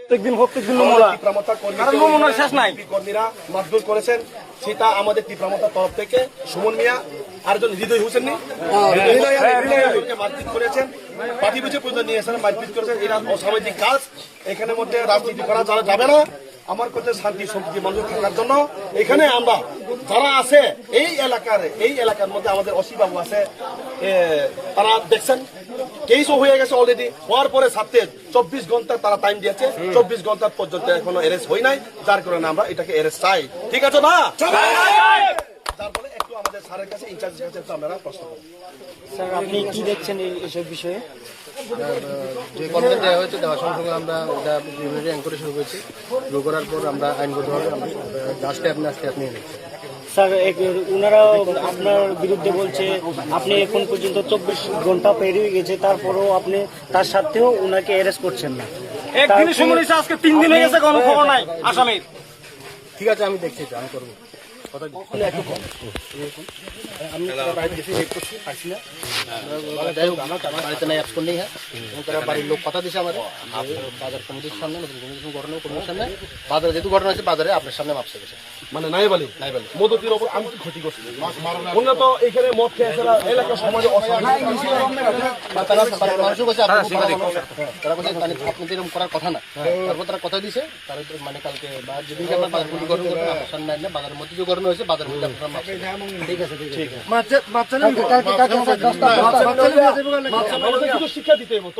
প্রত্যেকদিন নমুনা শেষ নাই কর্মীরা মারধর করেছেন, সেটা আমাদের তীব্রমতার তরফ থেকে সুমন মিয়া আরেকজন হৃদয় হোসেন মারপিট করেছেন, পার্টি পিছিয়ে পর্যন্ত নিয়ে এসেছেন, মারপিট করেছেন। এরা অসামাজিক কাজ, এখানে মধ্যে রাজনীতি করা যাবে না। আমার কাছে শান্তি সম্প্রীতি মঞ্জুর থাকার জন্য এখানে আমরা যারা আছে এই এলাকার মধ্যে আমাদের অসিবাবু আছে, তারা দেখছেন কেসও হয়ে গেছে অলরেডি, হওয়ার পরে ছাড়তে 24 ঘন্টা তারা টাইম দিয়েছে, 24 ঘন্টা পর্যন্ত এখনো অ্যারেস্ট হয় নাই, যার কারণে আমরা এটাকে অ্যারেস্ট চাই। ঠিক আছে না? যার ফলে একটু আমাদের স্যারের কাছে, ইনচার্জের কাছে একটু আপনারা প্রশ্ন করুন। স্যার আপনি কি দেখছেন এইসব বিষয়ে? যে কমপ্লেন দেওয়া হয়েছে, দেওয়ার সঙ্গে সঙ্গে আমরা ওটা এনকোয়ারি শুরু করেছি। শুরু করার পর আমরা আইনগতভাবে স্টেপ নিয়ে নিচ্ছি। স্যার ওনারা আপনার বিরুদ্ধে বলছে আপনি এখন পর্যন্ত 24 ঘন্টা পেরিয়ে গেছে, তারপরেও আপনি তার সাথেও ওনাকে অ্যারেস্ট করছেন না। একদিনের সময় নিয়েছে, আজকে 3 দিন হয়ে গেছে, কোনো খবর নাই আসামির। ঠিক আছে, আমি দেখছি, আমি করবো। আমি বাড়িতে গেছি, হেল্প করছি, পারছি না। যাই হোক, আমার বাড়িতে নাই, অ্যাপস নেই। হ্যাঁ, এবং তারা বাড়ির লোক কথা দিয়েছে আমাদের বাজার কমিটির সামনে, কমিটির সামনে, বাজারে যেহেতু ঘটনা হয়েছে, বাজারে আপনার সামনে মাপসে গেছে। মানে নাই বলি মদতির ওপর আমি কি ক্ষতি করছি? উন্নত এখানে মদ খেয়েছে, এলাকা সমাজে মানুষও কাছে তারা বলছে আপনাদের এরকম করার কথা না। তারপর তারা কথা দিয়েছে, তারা মানে কালকে বা যেদিনকে আপনার বাজার কমিটি গঠন করবেন, আপনার সামনে আনলে বাজারের মধ্যে যে ঘটনা হয়েছে, বাজারের মধ্যে আপনারা মাপসে। ঠিক আছে, ঠিক আছে। শিক্ষা দিতে হবে।